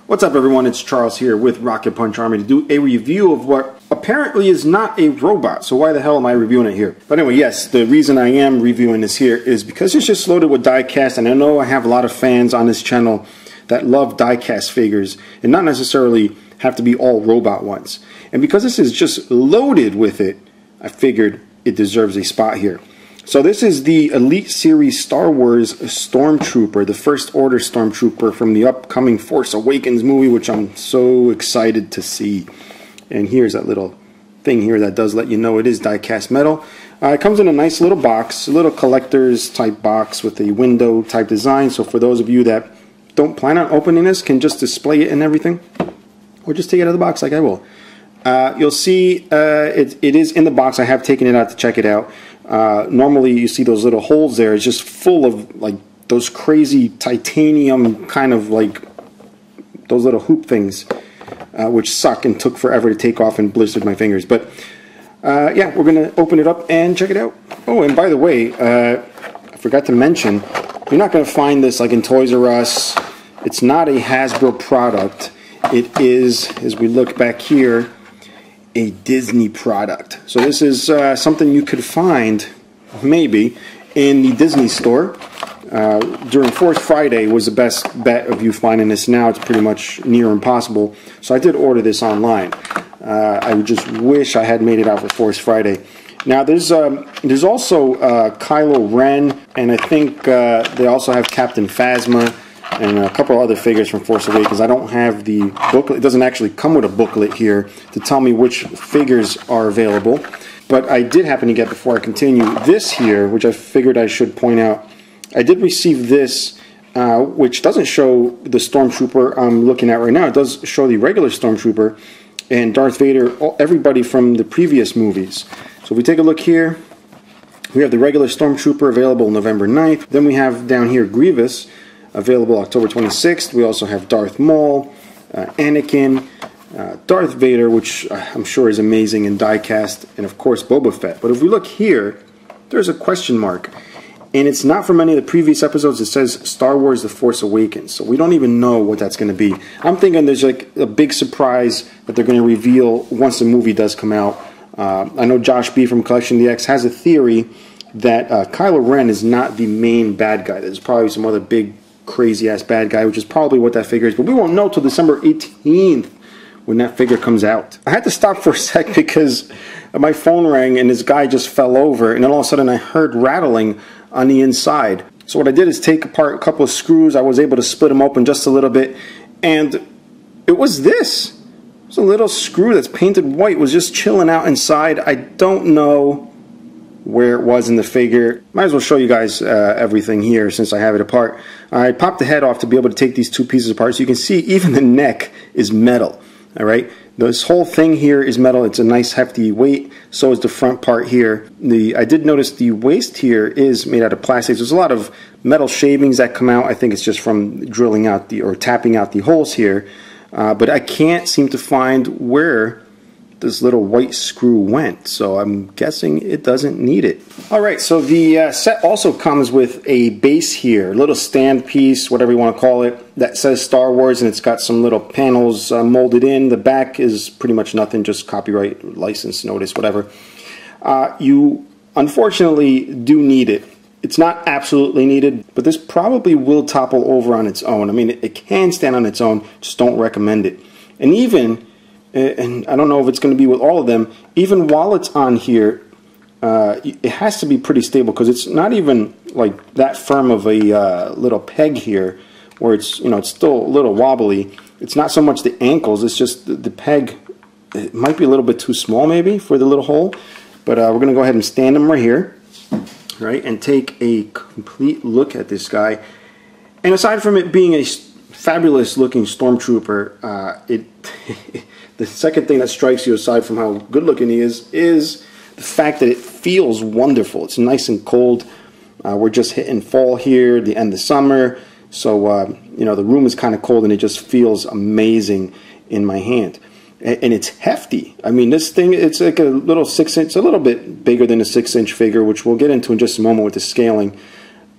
What's up, everyone? It's Charles here with Rocket Punch Army to do a review of what apparently is not a robot. So why the hell am I reviewing it here? But anyway, yes, the reason I am reviewing this here is because it's just loaded with diecast, and I know I have a lot of fans on this channel that love diecast figures and not necessarily have to be all robot ones. And because this is just loaded with it, I figured it deserves a spot here. So this is the Elite Series Star Wars Stormtrooper, the First Order Stormtrooper from the upcoming Force Awakens movie, which I'm so excited to see. And here's that little thing here that does let you know it is die-cast metal. It comes in a nice little box, a little collector's type box with a window type design. So for those of you that don't plan on opening this, can just display it and everything, or just take it out of the box like I will. You'll see it is in the box. I have taken it out to check it out. Normally you see those little holes there. It's just full of like those crazy titanium kind of like those little hoop things, which suck and took forever to take off and blistered my fingers. But yeah, we're gonna open it up and check it out. Oh, and by the way, I forgot to mention, you're not gonna find this like in Toys R Us. It's not a Hasbro product. It is, as we look back here, a Disney product. So this is something you could find maybe in the Disney store. During Force Friday was the best bet of you finding this. Now it's pretty much near impossible. So I did order this online. I just wish I had made it out for Force Friday. Now there's also Kylo Ren, and I think they also have Captain Phasma and a couple other figures from Force Awakens. I don't have the booklet. It doesn't actually come with a booklet here to tell me which figures are available. But I did happen to get, before I continue, this here, which I figured I should point out. I did receive this, which doesn't show the Stormtrooper I'm looking at right now. It does show the regular Stormtrooper and Darth Vader, everybody from the previous movies. So if we take a look here, we have the regular Stormtrooper available November 9th. Then we have down here Grievous, available October 26th. We also have Darth Maul, Anakin, Darth Vader, which I'm sure is amazing in diecast, and of course Boba Fett. But if we look here, there's a question mark. And it's not from any of the previous episodes. It says Star Wars The Force Awakens. So we don't even know what that's going to be. I'm thinking there's like a big surprise that they're going to reveal once the movie does come out. I know Josh B from Collection DX has a theory that Kylo Ren is not the main bad guy. There's probably some other big crazy ass bad guy, which is probably what that figure is, but we won't know till December 18th when that figure comes out. I had to stop for a sec because my phone rang and this guy just fell over, and then all of a sudden I heard rattling on the inside. So what I did is take apart a couple of screws. I was able to split them open just a little bit, and it was this. It's a little screw that's painted white. It was just chilling out inside. I don't know where it was in the figure. Might as well show you guys everything here since I have it apart. I popped the head off to be able to take these two pieces apart, so you can see even the neck is metal. Alright, this whole thing here is metal. It's a nice hefty weight. So is the front part here. I did notice the waist here is made out of plastic. There's a lot of metal shavings that come out. I think it's just from drilling out or tapping out the holes here. But I can't seem to find where this little white screw went, so I'm guessing it doesn't need it. Alright, so the set also comes with a base here, a little stand piece, whatever you want to call it, that says Star Wars, and it's got some little panels molded in. The back is pretty much nothing, just copyright, license, notice, whatever. You unfortunately do need it. It's not absolutely needed, but this probably will topple over on its own. I mean, it can stand on its own, just don't recommend it. And even, and I don't know if it's going to be with all of them, even while it's on here, it has to be pretty stable, because it's not even like that firm of a little peg here, where it's, you know, it's still a little wobbly. It's not so much the ankles, it's just the peg. It might be a little bit too small maybe for the little hole, but we're going to go ahead and stand them right here, right, and take a complete look at this guy. And aside from it being a fabulous looking Stormtrooper, the second thing that strikes you, aside from how good looking he is the fact that it feels wonderful. It's nice and cold. We're just hitting fall here, the end of summer, so you know, the room is kind of cold and it just feels amazing in my hand. And it's hefty. I mean, this thing, it's like a little 6-inch, it's a little bit bigger than a 6-inch figure, which we'll get into in just a moment with the scaling.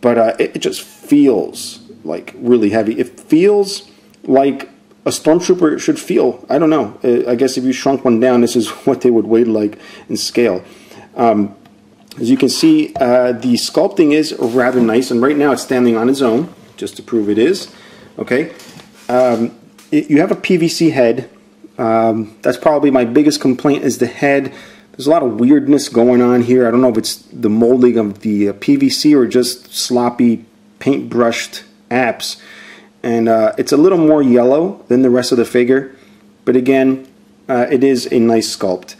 But it just feels like really heavy. It feels like a Stormtrooper should feel. I don't know. I guess if you shrunk one down, this is what they would weigh like in scale. As you can see, the sculpting is rather nice, and right now it's standing on its own, just to prove it is. Okay, you have a PVC head. That's probably my biggest complaint is the head. There's a lot of weirdness going on here. I don't know if it's the molding of the PVC or just sloppy paint-brushed apps. And it's a little more yellow than the rest of the figure. But again, it is a nice sculpt.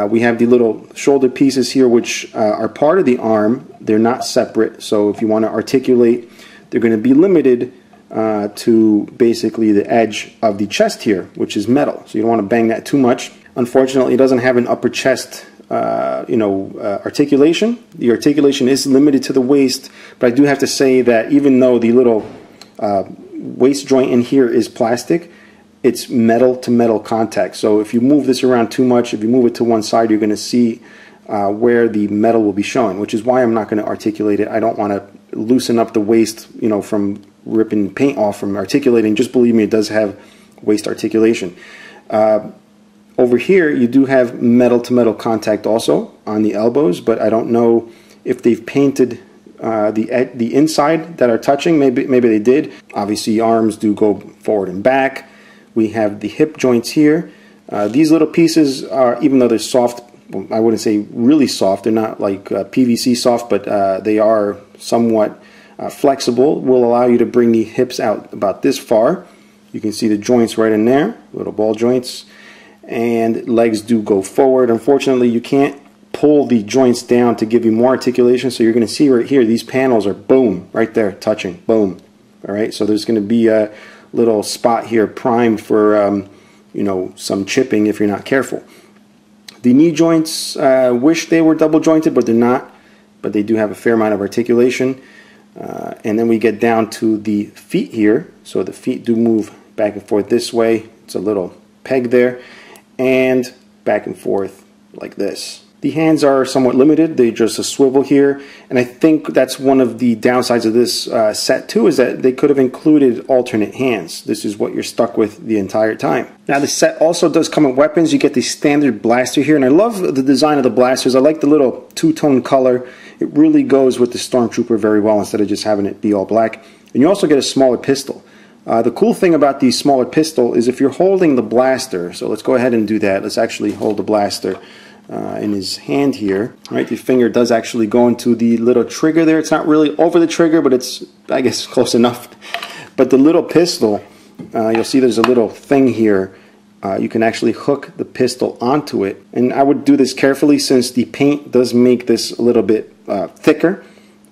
We have the little shoulder pieces here, which are part of the arm. They're not separate. So if you want to articulate, they're going to be limited to basically the edge of the chest here, which is metal. So you don't want to bang that too much. Unfortunately, it doesn't have an upper chest articulation. The articulation is limited to the waist, but I do have to say that even though the little waist joint in here is plastic, it's metal to metal contact. So if you move this around too much, if you move it to one side, you're going to see where the metal will be showing, which is why I'm not going to articulate it. I don't want to loosen up the waist, from ripping paint off from articulating. Just believe me, it does have waist articulation. Over here, you do have metal to metal contact also on the elbows, but I don't know if they've painted the inside that are touching. Maybe they did. Obviously, arms do go forward and back. We have the hip joints here. These little pieces are, even though they're soft, well, I wouldn't say really soft. They're not like PVC soft, but they are somewhat flexible. Will allow you to bring the hips out about this far. You can see the joints right in there, little ball joints. And legs do go forward. Unfortunately, you can't pull the joints down to give you more articulation. So you're going to see right here, these panels are boom, right there, touching, boom. All right, so there's going to be a little spot here primed for, some chipping if you're not careful. The knee joints, wish they were double jointed, but they're not. But they do have a fair amount of articulation. And then we get down to the feet here. So the feet do move back and forth this way. It's a little peg there. And back and forth like this. The hands are somewhat limited. They just a swivel here, and I think that's one of the downsides of this set too, is that they could have included alternate hands. This is what you're stuck with the entire time. Now the set also does come with weapons. You get the standard blaster here, and I love the design of the blasters. I like the little two-tone color. It really goes with the Stormtrooper very well instead of just having it be all black. And you also get a smaller pistol. The cool thing about the smaller pistol is if you're holding the blaster, so let's go ahead and do that. Let's actually hold the blaster in his hand here. Right, the finger does actually go into the little trigger there. It's not really over the trigger, but it's, I guess, close enough. But the little pistol, you'll see there's a little thing here. You can actually hook the pistol onto it. And I would do this carefully since the paint does make this a little bit thicker.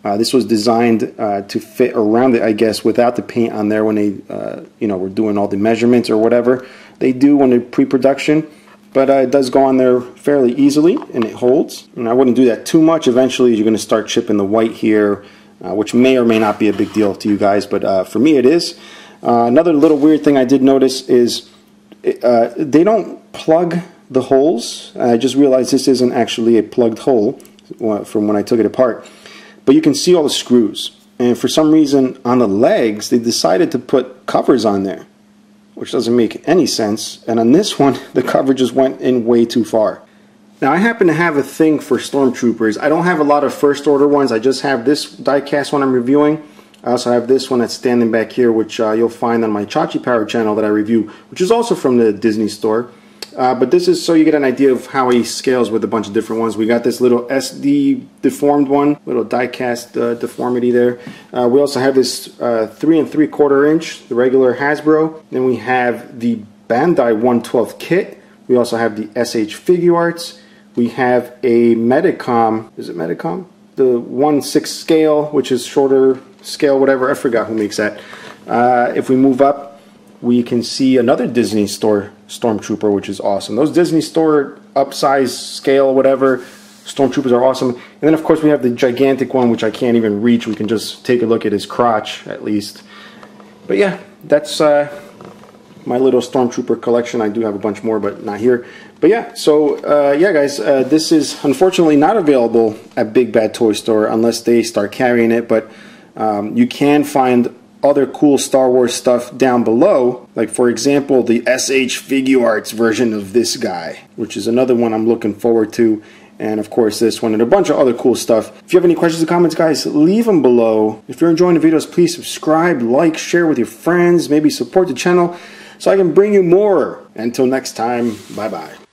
This was designed to fit around it, I guess, without the paint on there when they, were doing all the measurements or whatever they do when they're pre-production. But it does go on there fairly easily, and it holds. And I wouldn't do that too much. Eventually, you're going to start chipping the white here, which may or may not be a big deal to you guys, but for me it is. Another little weird thing I did notice is they don't plug the holes. I just realized this isn't actually a plugged hole from when I took it apart. But you can see all the screws, and for some reason on the legs they decided to put covers on there, which doesn't make any sense. And on this one the cover just went in way too far. Now I happen to have a thing for Stormtroopers. I don't have a lot of first order ones. I just have this diecast one I'm reviewing. I also have this one that's standing back here, which you'll find on my Chachi Power channel that I review, which is also from the Disney store. But this is so you get an idea of how he scales with a bunch of different ones. We got this little SD deformed one, little diecast deformity there. We also have this 3 3/4 inch, the regular Hasbro. Then we have the Bandai 1/12 kit. We also have the SH Figure Arts. We have a Medicom, is it Medicom? The 1/6 scale, which is shorter scale, whatever, I forgot who makes that. If we move up, we can see another Disney store Stormtrooper, which is awesome. Those Disney store upsize scale, whatever, Stormtroopers are awesome. And then of course we have the gigantic one, which I can't even reach. We can just take a look at his crotch at least. But yeah, that's my little Stormtrooper collection. I do have a bunch more, but not here. But yeah, so yeah guys, this is unfortunately not available at Big Bad Toy Store unless they start carrying it, but you can find other cool Star Wars stuff down below. Like, for example, the SH Figuarts version of this guy, which is another one I'm looking forward to. And of course this one and a bunch of other cool stuff. If you have any questions or comments, guys, leave them below. If you're enjoying the videos, please subscribe, like, share with your friends, maybe support the channel so I can bring you more. Until next time, bye-bye.